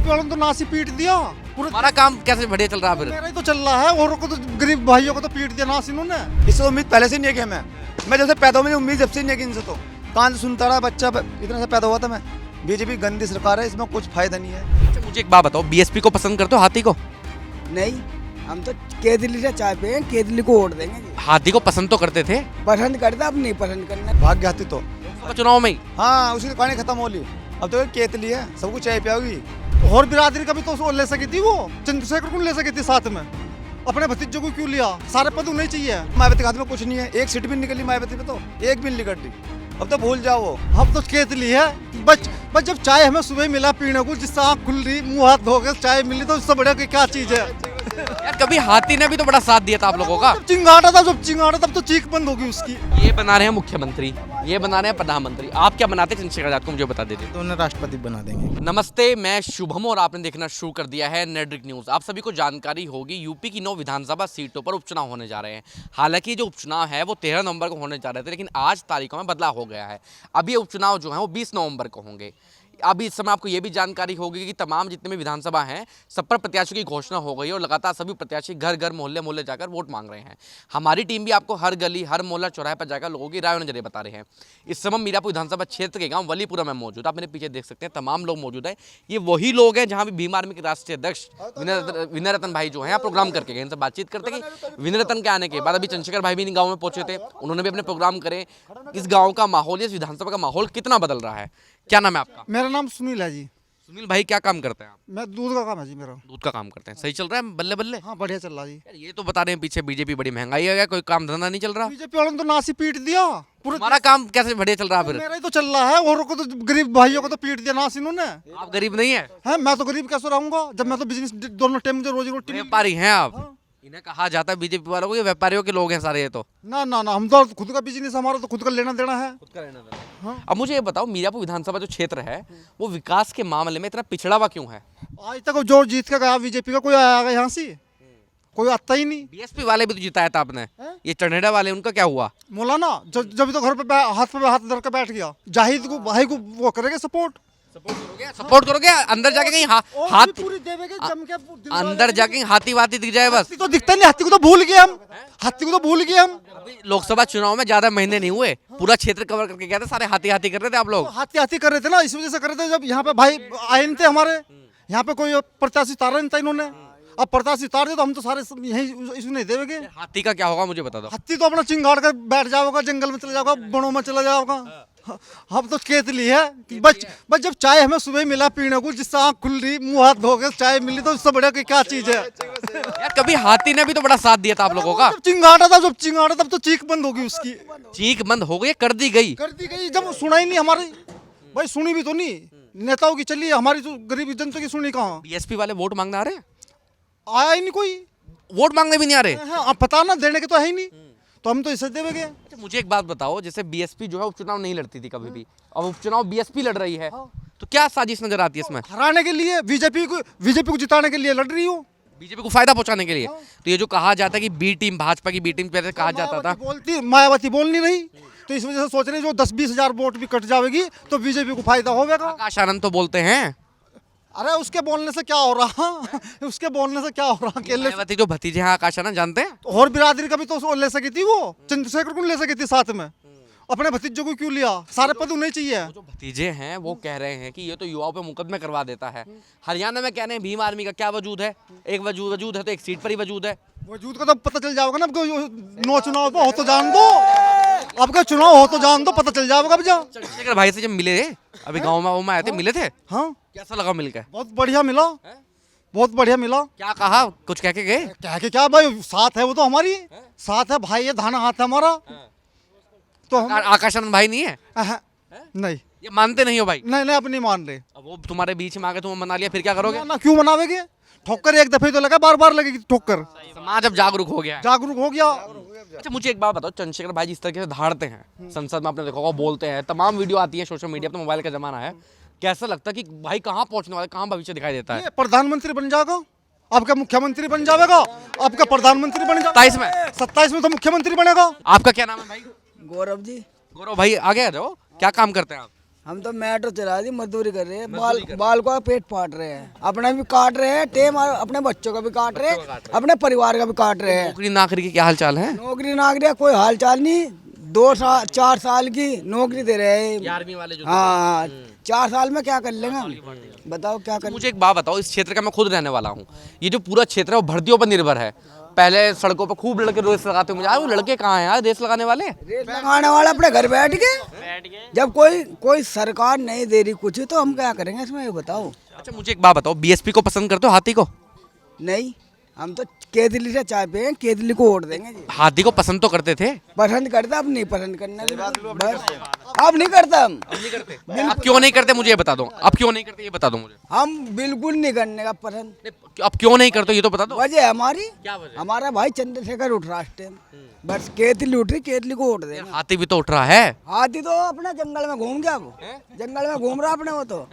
BJP वालों ने तो नासी पीट दिया पूरे। हमारा काम कैसे बढ़िया चल रहा है फिर? मेरा ही तो चल रहा है, औरों को तो गरीब भाइयों को तो पीट दिया नासी इन्होंने। इससे उम्मीद पहले से नहीं है कि मैं जब से पैदा हुआ, मेरी उम्मीद जब से नहीं है कि इनसे तो कान से सुनता रहा बच्चा, इतना से पैदा हुआ था मैं। बीजेपी गंदी सरकार है, इसमें कुछ फायदा नहीं है। अच्छा मुझे एक बात बताओ, बीएसपी को पसंद करते हो हाथी को? नहीं, हम तो केजली से चाय पे केजली को वोट देंगे जी। हाथी को पसंद तो करते थे पसंद करता, अब नहीं पसंद करना। भाग गया थी तो लोकसभा चुनाव में ही। हाँ, उसी की कहानी खत्म हो ली। अब तो केतली है, सबको चाय पियाओगी। और बिरादरी का भी तो उसको ले सकी थी, वो चंद्रशेखर को ले सकी थी साथ में, अपने भतीजों को क्यों लिया? सारे पद नहीं चाहिए। मायावती के हाथ में कुछ नहीं है, एक सीट भी निकली मायावती पे, तो एक भी नहीं निकली। अब तो भूल जाओ वो। अब तो केतली है। बस जब चाय हमें सुबह मिला पीने को, जिससे आँख खुल रही, मुंह हाथ धो के चाय मिली, तो उससे बढ़िया कोई क्या चीज है? यार कभी हाथी ने भी तो बड़ा साथ दिया था आप लोगों का। जब चिंगाड़ा था, जब चिंगाड़ा तब तो चीख बंद होगी उसकी। ये बना रहे हैं मुख्यमंत्री, ये बना रहे हैं प्रधानमंत्री, आप क्या बनाते चंद्रशेखर आजाद को मुझे बता दीजिए। तो उन्हें राष्ट्रपति बना देंगे। नमस्ते, मैं शुभम और आपने देखना शुरू कर दिया है नेटड्रिक न्यूज़। आप सभी को जानकारी होगी, यूपी की 9 विधानसभा सीटों पर उपचुनाव होने जा रहे हैं। हालांकि जो उपचुनाव है वो 13 नवंबर को होने जा रहे थे, लेकिन आज तारीखों में बदलाव हो गया है। अब ये उपचुनाव जो है वो 20 नवंबर को होंगे। अभी इस समय आपको ये भी जानकारी होगी कि तमाम जितने भी विधानसभा हैं सब पर प्रत्याशियों की घोषणा हो गई और लगातार सभी प्रत्याशी घर घर मोहल्ले मोहल्ले जाकर वोट मांग रहे हैं। हमारी टीम भी आपको हर गली हर मोहल्ला चौराहे पर जाकर लोगों की राय और नजरिए बता रहे हैं। इस समय मीरापुर विधानसभा क्षेत्र के गांव वलीपुरा में मौजूद, आप मेरे पीछे देख सकते हैं तमाम लोग मौजूद हैं। ये वही लोग हैं जहाँ भी भीम आर्मी के राष्ट्रीय अध्यक्ष विनय रतन भाई जो हैं यहाँ प्रोग्राम करके गए। इनसे बातचीत करते कि विनय रतन के आने के बाद अभी चंद्रशेखर भाई भी इन गाँव में पहुंचे थे, उन्होंने भी अपने प्रोग्राम करे। इस गाँव का माहौल, इस विधानसभा का माहौल कितना बदल रहा है? क्या नाम है आपका? मेरा नाम सुनील है जी। सुनील भाई क्या काम करते हैं आप? मैं दूध का काम है जी मेरा। दूध का काम करते हैं, सही चल रहा है बल्ले बल्ले? हाँ, बढ़िया चल रहा है जी। यार ये तो बता रहे हैं पीछे बीजेपी बड़ी महंगाई है, कोई काम धंधा नहीं चल रहा। बीजेपी वालों ने तो नासी पीट दिया पूरे। हमारा काम कैसे बढ़िया चल रहा है फिर? मेरा ही तो चल रहा है, औरों को तो गरीब भाइयों को तो पीट दिया नासी इन्होंने। आप गरीब नहीं है? है, मैं तो गरीब कैसे रहूंगा जब मैं तो बिजनेस दोनों टाइम मुझे रोजी रोटी। व्यापारी हैं आप? हाँ। इन्हें कहा जाता है बीजेपी वालों को ये व्यापारियों के लोग हैं सारे। ये तो ना ना ना, हम तो खुद का बिजनेस, हमारा तो खुद का लेना देना है। हाँ। अब मुझे ये बताओ, मीरापुर विधानसभा जो क्षेत्र है वो विकास के मामले में इतना पिछड़ा हुआ क्यों है? आज तक जो जीत के गया बीजेपी का, कोई आया यहाँ से? कोई आता ही नहीं। बीएसपी वाले भी तो जिताया था आपने। ये चढ़ेड़ा वाले, उनका क्या हुआ? मौलाना जब तो घर पे हाथ धर के बैठ गया। जाहिद को भाई को वो करेंगे सपोर्ट करोगे? अंदर जाके कहीं हाथ पूरी देवेंगे जम के। अंदर जाके हाथी वाती दिख जाए बस। हाथी तो दिखता नहीं, हाथी को तो भूल गए हम। हाथी को तो भूल गए हम। अभी लोकसभा चुनाव में ज्यादा महीने नहीं हुए, पूरा क्षेत्र कवर करके गए थे, सारे हाथी हाथी कर रहे थे आप लोग। हाथी हाथी कर रहे थे ना, इस वजह से कर रहे थे। जब यहाँ पे भाई आए नहीं थे हमारे, यहाँ पे कोई प्रत्याशी उतारा नहीं था इन्होंने। अब प्रत्याशी उतार दे तो हम तो सारे यही इसमें नहीं देंगे। हाथी का क्या होगा मुझे बता दो। हाथी तो अपना चिंगाड़ कर बैठ जाओगा, जंगल में चला जाओगा, वनों में चला जाओगा। हम तो केतली है। बस जब चाय हमें सुबह मिला पीने को, जिससे आँख खुल रही, मुंह हाथ धो के चाय मिली, तो उससे बढ़िया कोई क्या चीज है? यार कभी हाथी ने भी तो बड़ा साथ दिया था आप लोगों का। जब चिंगाड़ा था, जब चिंगाड़ा तब तो चीख बंद होगी उसकी। चीख बंद हो गई, कर दी गई। कर दी गई जब सुना ही नहीं हमारी। भाई सुनी भी तो नहीं, नेताओं की चली, हमारी तो गरीब जनता की सुनी कहाँ? बीएसपी वाले वोट मांगने आ रहे हैं? आया ही नहीं कोई। वोट मांगने भी नहीं आ रहे? हाँ, पता ना, देने के तो है ही नहीं, तो हम तो इसे देंगे। अच्छा मुझे एक बात बताओ, जैसे बीएसपी जो है उपचुनाव नहीं लड़ती थी कभी भी, अब उपचुनाव बीएसपी लड़ रही है, तो क्या साजिश नजर आती है इसमें? हराने के लिए, बीजेपी को जिताने के लिए लड़ रही हो। बीजेपी को फायदा पहुंचाने के लिए। तो ये जो कहा जाता है कि बी टीम, भाजपा की बी टीम पहले कहा जाता था, मायावती बोल नहीं रही, तो इस वजह से सोच रहे जो 10-20 हजार वोट भी कट जाएगी तो बीजेपी को फायदा होगा। आकाश आनंद तो बोलते हैं। अरे उसके बोलने से क्या हो रहा? उसके बोलने से क्या हो रहा? मायावती जो भतीजे हैं आकाश आनंद, जानते हैं? और बिरादरी का भी तो ले सकी थी, वो चंद्रशेखर को ले सकी थी साथ में, अपने भतीजों को क्यों लिया? सारे पद नहीं चाहिए। जो भतीजे हैं वो कह रहे हैं कि ये तो युवाओं पे मुकदमे करवा देता है। हरियाणा में कह रहे हैं भीम आर्मी का क्या वजूद है? एक वजूद है तो एक सीट पर ही वजूद है। वजूद का तो पता चल जाएगा ना, नो चुनाव हो तो जान दो, अब का चुनाव हो तो जान दो, पता चल जाएगा। अब जा चंद्रशेखर भाई से जब मिले अभी गाँव में आए थे, मिले थे? हाँ, कैसा लगा मिलकर? बहुत बढ़िया मिला, बहुत बढ़िया मिला। क्या कहा, कुछ कह के गए? कह के क्या भाई, साथ है वो तो हमारी, साथ है भाई, ये धाना हाथ है हमारा। तो आकाश आनंद भाई नहीं है? नहीं, ये मानते नहीं हो भाई? नहीं, अब नहीं मान रहे। अब वो तुम्हारे बीच में आ गए, तुम मना लिया, फिर क्या करोगे? ना, क्यों मनावेगे? ठोकर एक दफे तो लगा, बार बार लगेगी ठोकर। समाज अब जागरूक हो गया है। जागरूक हो गया। अच्छा मुझे एक बात बताओ, चंद्रशेखर भाई जिस तरीके से धाड़ते हैं संसद में, आपने देखा होगा, बोलते हैं, तमाम वीडियो आती है सोशल मीडिया पर, मोबाइल का जमाना है, कैसा लगता है कि भाई कहाँ पहुंचने वाले, कहाँ भविष्य दिखाई देता है? ये प्रधानमंत्री बन जाएगा, आपका मुख्यमंत्री बन जाएगा, आपका प्रधानमंत्री बन जाएगा। 27 में तो मुख्यमंत्री बनेगा। आपका क्या नाम है भाई? गौरव जी। गौरव भाई आगे आ जाओ, क्या काम करते हैं आप? हम तो मेट्रो चला दी, मजदूरी कर रहे हैं, बाल का पेट फाट रहे हैं, अपना भी काट रहे हैं टेम, और अपने बच्चों का भी काट रहे हैं, अपने परिवार का भी काट रहे हैं। नौकरी नाकरी के क्या हाल चाल है? नौकरी नाकरी कोई हाल चाल नहीं, 2 साल 4 साल की नौकरी दे रहे हैं। आर्मी वाले जो हाँ 4 साल में क्या कर लेंगे हम, बताओ क्या कर। मुझे एक बात बताओ, इस क्षेत्र का मैं खुद रहने वाला हूँ, ये जो पूरा क्षेत्र है वो भर्तियों पर निर्भर है। पहले सड़कों पर खूब लड़के रेस लगाते हुए, मुझे वो लड़के कहाँ हैं यार रेस लगाने वाले? रेस लगाने वाला अपने घर बैठ के, जब कोई सरकार नहीं दे रही कुछ तो हम क्या करेंगे इसमें, ये बताओ। अच्छा मुझे एक बात बताओ, बीएसपी को पसंद करते हो हाथी को? नहीं, हम तो केतली से चाय पे केतली को वोट देंगे जी। हाथी को पसंद तो करते थे? पसंद करता, अब नहीं पसंद करना बस, अब नहीं करता हम। अब क्यों नहीं करते मुझे ये बता दो, अब क्यों नहीं करते ये बता दो मुझे। हम बिल्कुल नहीं करने का पसंद। अब क्यों नहीं करते ये तो बता दो। वजह हमारी, क्या वजह? हमारा भाई चंद्रशेखर उठ रहा है, बस केतली उठ रही, केतली को वोट देंगे। हाथी भी तो उठ रहा है। हाथी तो अपना जंगल में घूम गया, वो जंगल में घूम रहा अपने, वो तो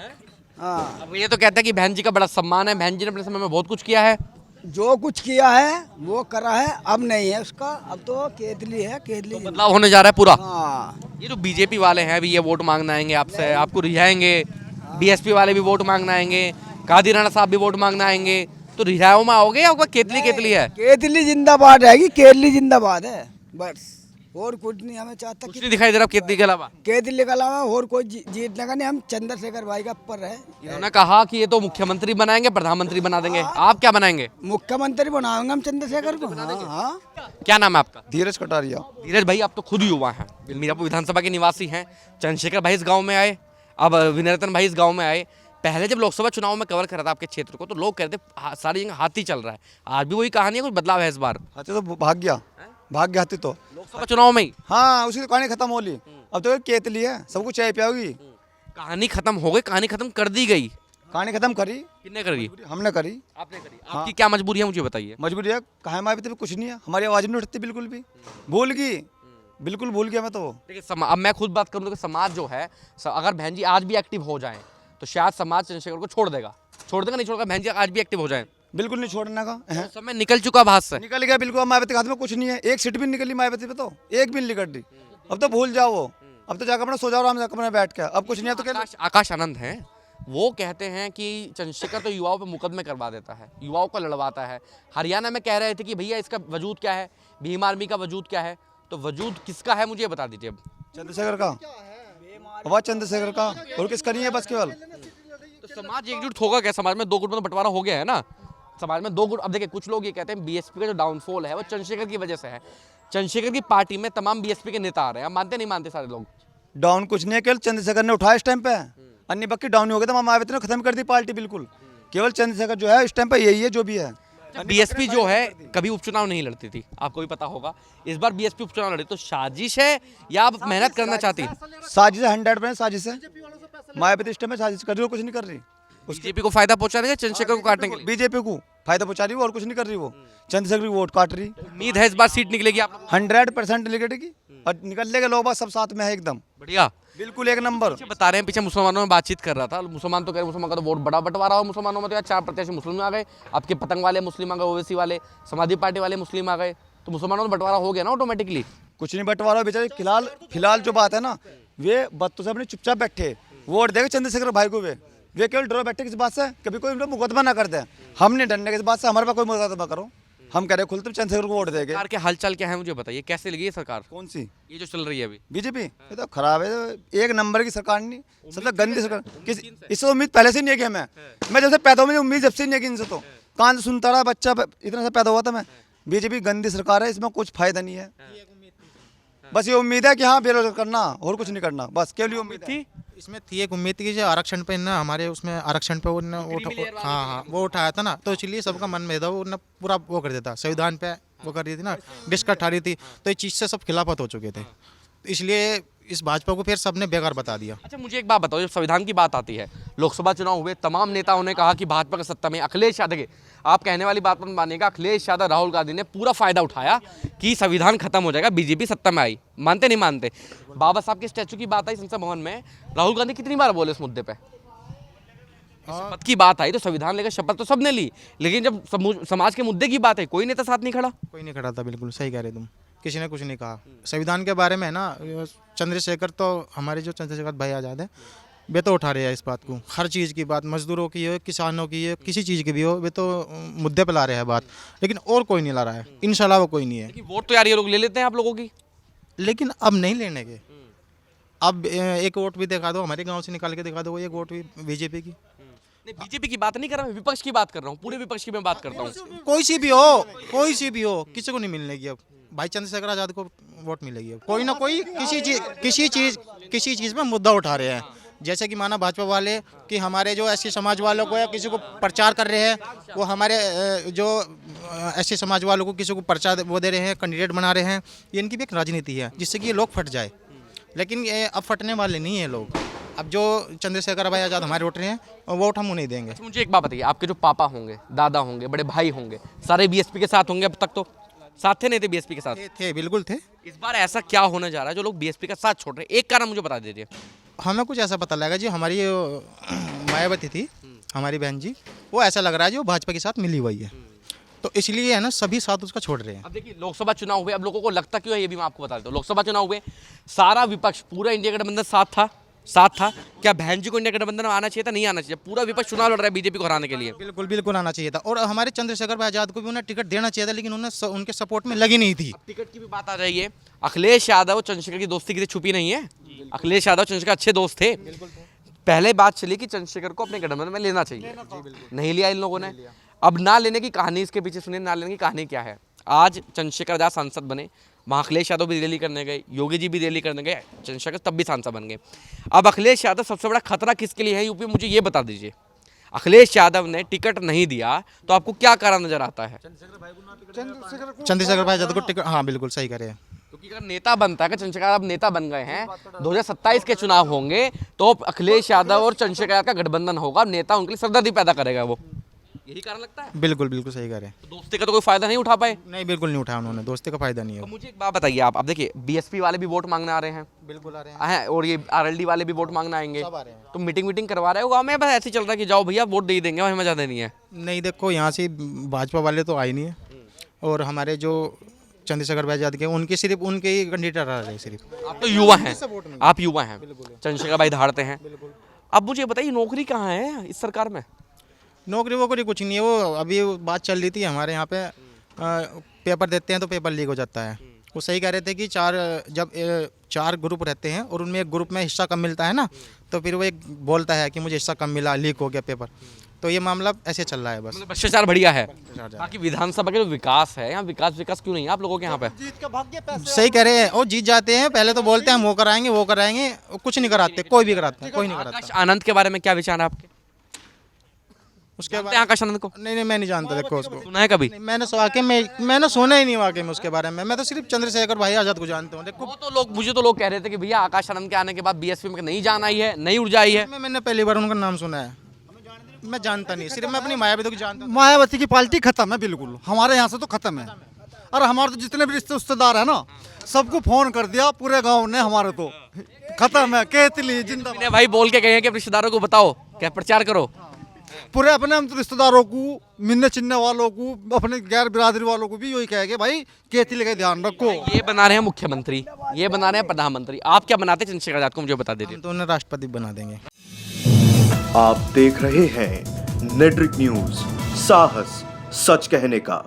हाँ। अब ये तो कहता है कि बहन जी का बड़ा सम्मान है, बहन जी ने अपने समय में बहुत कुछ किया है। जो कुछ किया है वो करा है, अब नहीं है उसका, अब तो केतली है, केतली तो बदलाव होने जा रहा है पूरा। हाँ। ये जो बीजेपी वाले हैं अभी ये वोट मांगना आएंगे आपसे, आपको रिझाएंगे। बीएसपी वाले भी वोट मांगना आएंगे, कादी राणा साहब भी वोट मांगना आएंगे, तो रिझाओ में आओगे या केतली केतली है? केतली जिंदाबाद रहेगी, केतली जिंदाबाद है बस, और कुछ नहीं हमें चाहता। कुछ नहीं दिखाई दे रहा केतली के अलावा? केतली के अलावा और कोई जीतने का नहीं, हम चंद्रशेखर भाई का पर है। उन्होंने कहा कि ये तो मुख्यमंत्री बनाएंगे, प्रधानमंत्री बना देंगे, आप क्या बनाएंगे? मुख्यमंत्री बनाएंगे हम चंद्रशेखर को। हाँ। क्या नाम है आपका? धीरज कटारिया। धीरज भाई आप तो खुद युवा हैं, मीरापुर विधानसभा के निवासी हैं। चंद्रशेखर भाई इस गांव में आए, अब विनय रतन भाई इस गांव में आए। पहले जब लोकसभा चुनाव में कवर करा था आपके क्षेत्र को तो लोग कहते सारी जगह हाथी चल रहा है, आज भी वही कहानी है, कुछ बदलाव है इस बार? हाथी तो भाग गया हाथी तो लोकसभा चुनाव में ही हाँ, उसी की कहानी खत्म हो ली। अब तो केतली है, सबको चाय पियाओगी। कहानी खत्म हो गई, कहानी खत्म कर दी गई। कहानी खत्म करी, किसने करी? हमने करी। आपने करी। आपकी क्या मजबूरी है मुझे बताइए। मजबूरी है, कहा हमारे भी कुछ नहीं है, हमारी आवाज भी नहीं उठती बिल्कुल भी, भूल गई, बिल्कुल भूल गया मैं तो। देखिए अब मैं खुद बात करूँ तो समाज जो है, अगर बहन जी आज भी एक्टिव हो जाए तो शायद समाज चंद्रशेखर को छोड़ देगा नहीं छोड़ेगा। बहन जी आज भी एक्टिव हो जाए, बिल्कुल नहीं छोड़ने का तो समय निकल चुका भाग से, निकल गया बिल्कुल। मायावती के हाथ में कुछ नहीं है, एक सीट भी निकली मायावती पे, तो एक भी नहीं निकल रही। अब तो भूल जाओ वो, अब तो जाकर अपना सो जाओ आराम से अपने बैठ के, अब कुछ नहीं है तो क्या। आकाश आनंद हैं, वो कहते हैं कि चंद्रशेखर तो युवाओं पे मुकदमे करवा देता है, युवाओं को लड़वाता है। हरियाणा में कह रहे थे कि भैया इसका वजूद क्या है, भीम आर्मी का वजूद क्या है, तो वजूद किसका है मुझे बता दीजिए। अब चंद्रशेखर का आवाज, चंद्रशेखर का, और किसका नहीं है बस केवल। तो समाज एकजुट होगा क्या? समाज में 2 गुट में बंटवारा हो गया है ना, समाज में 2 गुट। अब देखिए कुछ लोग ये कहते हैं बीएसपी का जो डाउनफॉल है वो चंद्रशेखर की वजह से है, चंद्रशेखर की पार्टी में तमाम बीएसपी के नेता आ रहे हैं। आप मानते नहीं मानते सारे लोग? डाउन कुछ नहीं है, केवल चंद्रशेखर ने उठाया इस टाइम पे, अन्य बाकी डाउन हो गया था। मायावती ने खत्म कर दी पार्टी बिल्कुल, केवल चंद्रशेखर जो है इस टाइम पे यही है जो भी है। बीएसपी जो है कभी उपचुनाव नहीं लड़ती थी, आपको भी पता होगा। इस बार बीएसपी उपचुनाव लड़ी, तो साजिश है या आप मेहनत करना चाहती है? साजिश है, 100% साजिश है। मायावती इस टाइम में साजिश कर रही, वो कुछ नहीं कर रही। बीजेपी को फायदा पहुंचाने के, चंद्रशेखर को काटने के लिए? बीजेपी को फायदा पहुंचा रही है और कुछ नहीं कर रही, वो चंद्रशेखर की वोट काट रही। उम्मीद है इस बार सीट निकलेगी आप लोगों को? 100% निकलेगी और निकलने के लोग बात सब साथ में है एकदम बढ़िया, बिल्कुल एक नंबर। बता रहे हैं पीछे मुसलमानों में बातचीत कर रहा था, मुसलमान तो कह रहे मुसलमान का तो वोट बड़ा बंटवारा हो मुसलमानों में, तो यार 4 प्रत्याशी मुस्लिम आ गए, आपके पतंग वाले मुस्लिम आ गए, ओवैसी वाले, समाजवादी पार्टी वाले मुस्लिम आ गए, तो मुसलमानों में बंटवारा हो गया ना ऑटोमेटिकली। कुछ नहीं बंटवारा बेचारे, फिलहाल जो बात है ना, वे बत्तों से अपने चुपचाप बैठे वोट देंगे चंद्रशेखर भाई को। वे केवल डरो बैठे किस बात से, कभी कोई मुकदमा ना कर दे। हम नहीं डरने किस बात से, हमारे पास कोई मुकदमा करो, हम कह रहे खुलते चंद्रशेखर को वोट देंगे। सरकार के हालचाल क्या है मुझे बताइए, कैसे लगी ये सरकार? कौन सी? ये जो चल रही है अभी बीजेपी, ये तो खराब है, एक नंबर की सरकार नहीं, सबसे गंदी सरकार। इससे उम्मीद पहले से नहीं है कि मैं जब से पैदा हुआ, उम्मीद जब से नहीं है कि इनसे, तो कान से सुनता रहा बच्चा, इतना सा पैदा हुआ था मैं। बीजेपी गंदी सरकार है, इसमें कुछ फायदा नहीं है। बस ये उम्मीद है कि हाँ बेरोजगार करना और कुछ नहीं करना, बस केवल उम्मीद थी। इसमें थी एक उम्मीद थी कि जो आरक्षण पे ना, हमारे उसमें आरक्षण पे वो उठाया था ना, तो इसलिए सबका मन में था, वो ना पूरा वो कर देता, संविधान पे वो कर रही थी ना, डिस्कस उठा रही थी, तो इस चीज़ से सब खिलाफत हो चुके थे, तो इसलिए इस भाजपा को फिर सबने बेकार बता दिया। अच्छा मुझे एक बात बताओ, जब संविधान की बात आती है, लोकसभा चुनाव हुए, तमाम नेताओं ने कहा कि भाजपा की सत्ता में, अखिलेश यादव के, आप कहने वाली बात पर मानिएगा, अखिलेश यादव राहुल गांधी ने पूरा फायदा उठाया कि संविधान खत्म हो जाएगा, बीजेपी सत्ता में आई। मानते नहीं मानते? बाबा साहब के स्टैचू की बात आई संसद भवन में, राहुल गांधी कितनी बार बोले उस मुद्दे पे? शपथ की बात आई तो संविधान लेकर शपथ तो सबने ली, लेकिन जब समाज के मुद्दे की बात है कोई नेता साथ नहीं खड़ा। कोई नहीं खड़ा था, बिल्कुल सही कह रहे तुम। किसी ने कुछ नहीं कहा। संविधान के बारे में है ना, चंद्रशेखर तो हमारे जो चंद्रशेखर भाई आज़ाद है वे तो उठा रहे हैं इस बात को, हर चीज़ की बात, मजदूरों की हो, किसानों की हो, किसी चीज़ की भी हो, वे तो मुद्दे पे ला रहे हैं बात, लेकिन और कोई नहीं ला रहा है। इंशाल्लाह वो कोई नहीं है, लेकिन वोट तो यार ये लोग ले लेते हैं आप लोगों की। लेकिन अब नहीं लेने के। अब एक वोट भी दिखा दो, हमारे गांव से निकाल के दिखा दो एक वोट भी बीजेपी की। नहीं, बीजेपी की बात नहीं कर रहा मैं, विपक्ष की बात कर रहा हूँ, पूरे विपक्ष की मैं बात करता हूँ। कोई सी भी हो, कोई सी भी हो, किसी को नहीं मिलने की। अब भाई चंद्रशेखर आज़ाद को वोट मिलेगी। अब कोई ना कोई किसी चीज़ में मुद्दा उठा रहे हैं। जैसे कि माना भाजपा वाले कि हमारे जो एससी समाज वालों को या किसी को प्रचार कर रहे हैं, वो हमारे जो एससी समाज वालों को किसी को प्रचार वो दे रहे हैं, कैंडिडेट बना रहे हैं। ये इनकी भी एक राजनीति है जिससे कि ये लोग फट जाए, लेकिन ये अब फटने वाले नहीं है लोग। अब जो चंद्रशेखर भाई आज़ाद हमारे वोट रहे हैं, वोट हम उन्हें देंगे। मुझे एक बात बताइए, आपके जो पापा होंगे, दादा होंगे, बड़े भाई होंगे, सारे बीएसपी के साथ होंगे। अब तक तो साथ थे नहीं थे बीएसपी के साथ? थे बिल्कुल थे। इस बार ऐसा क्या होने जा रहा है जो लोग बीएसपी का साथ छोड़ रहे हैं? एक कारण मुझे बता दीजिए। हमें कुछ ऐसा पता लगा जी, हमारी मायावती थी हमारी बहन जी, वो ऐसा लग रहा है जो भाजपा के साथ मिली हुई है, तो इसलिए है ना सभी साथ उसका छोड़ रहे हैं। अब देखिए लोकसभा चुनाव हुए, अब लोगों को लगता क्यों है ये भी मैं आपको बता देता हूँ। लोकसभा चुनाव हुए, सारा विपक्ष, पूरा इंडिया गठबंधन साथ था। क्या बहन जी को इंडिया गठबंधन में आना चाहिए था? नहीं आना चाहिए। पूरा विपक्ष चुनाव लड़ रहा है बीजेपी को हराने के लिए। बिल्कुल आना चाहिए था, और हमारे चंद्रशेखर भाई आज़ाद को भी उन्हें टिकट देना चाहिए था, लेकिन उन्हें उनके सपोर्ट में लगी नहीं थी। टिकट की भी बात आ जाइए, अखिलेश यादव और चंद्रशेखर की दोस्ती किसी छुपी नहीं है। अखिलेश यादव चंद्रशेखर अच्छे दोस्त थे। पहले बात चली कि चंद्रशेखर को अपने गठबंधन में लेना चाहिए, नहीं लिया इन लोगों ने। अब ना लेने की कहानी इसके पीछे सुनिए, ना लेने की कहानी क्या है। आज चंद्रशेखर आज़ाद सांसद बने, वहाँ अखिलेश यादव भी रैली करने गए, योगी जी भी रैली करने गए, चंद्रशेखर तब भी सांसद बन गए। अब अखिलेश यादव सबसे बड़ा खतरा किसके लिए है यूपी में, मुझे ये बता दीजिए। अखिलेश यादव ने टिकट नहीं दिया तो आपको क्या कारण नजर आता है? चंद्रशेखर भाई आज़ाद को टिकट, हाँ बिल्कुल सही कह रहे हैं। क्योंकि अगर नेता बनता है कि चंद्रशेखर यादव नेता बन गए हैं, 2027 के चुनाव होंगे तो अखिलेश यादव और चंद्रशेखर यादव का गठबंधन होगा, नेता उनके लिए सरदर्दी पैदा करेगा वो, यही कारण लगता है। बिल्कुल सही कह रहे हैं। तो दोस्ती का तो कोई फायदा नहीं उठा पाए? नहीं, बिल्कुल नहीं उठाया उन्होंने, दोस्ती का फायदा नहीं है। तो मुझे एक बात बताइए आप, अब देखिए बीएसपी वाले भी वोट मांगने आ रहे हैं, बिल्कुल आ रहे हैं, और ये आरएलडी वाले भी वोट मांगने आएंगे, सब आ रहे हैं। तो मीटिंग करवा रहे हो गाँव में? बस ऐसे ही चल रहा है कि जाओ भैया वोट दे ही देंगे, हमें मजा देनी है। नहीं, देखो यहाँ से भाजपा वाले तो आए नहीं है, और हमारे जो चंद्रशेखर भाई आज़ाद के उनके सिर्फ उनके ही कैंडिडेट आ रहे हैं सिर्फ। आप तो युवा हैं, आप युवा हैं, चंद्रशेखर भाई धाड़ते हैं। अब मुझे बताइए नौकरी कहाँ है इस सरकार में? नौकरी वोकरी कुछ नहीं है। वो अभी बात चल रही थी हमारे यहाँ पे, पेपर देते हैं तो पेपर लीक हो जाता है। वो सही कह रहे थे कि चार ग्रुप रहते हैं और उनमें एक ग्रुप में हिस्सा कम मिलता है ना, तो फिर वो एक बोलता है कि मुझे हिस्सा कम मिला, लीक हो गया पेपर। तो ये मामला ऐसे चल रहा है बस। भ्रष्टाचार बढ़िया है। बाकी विधानसभा के जो विकास है, यहाँ विकास क्यों नहीं है आप लोगों के यहाँ पे? सही कह रहे हैं, और जीत जाते हैं, पहले तो बोलते हैं हम वो कराएंगे, कुछ नहीं कराते, कोई भी कराता है, कोई नहीं कराता। आकाश आनंद के बारे में क्या विचार है आपके? उसके बाद आकाश आनंद को नहीं, मैं नहीं जानता, देखो उसको सुना है कभी? मैंने सुना ही नहीं वाकई में उसके बारे में। मैं तो सिर्फ चंद्रशेखर भाई आज़ाद को जानता हूँ। देखो वो तो लोग, मुझे तो लोग कह रहे थे कि भैया आकाश आनंद के आने के बाद बीएसपी में नहीं जान आई है, नई ऊर्जा आई है। मैंने पहली बार उनका नाम सुना है, मैं जानता नहीं, सिर्फ मैं अपनी मायावती को जानता हूँ। मायावती की पार्टी खत्म है बिल्कुल, हमारे यहाँ से तो खत्म है। और हमारे तो जितने भी रिश्तेदार है ना, सबको फोन कर दिया पूरे गांव ने, हमारे तो खत्म है। केतली जिंदाबाद। मैंने भाई बोल के कहे कि रिश्तेदारों को बताओ, क्या प्रचार करो। पूरे अपने हम तो रिश्तेदारों को, मिलने चिन्ने वालों को, अपने गैर बिरादरी वालों को भी यही कहेंगे भाई केतली का ध्यान रखो। ये बना रहे हैं मुख्यमंत्री, ये बना रहे हैं प्रधानमंत्री, आप क्या बनाते चंद्रशेखर आजाद को मुझे बता दीजिए। हम तो उन्हें राष्ट्रपति बना देंगे। आप देख रहे हैं नेट्रिक न्यूज, साहस सच कहने का।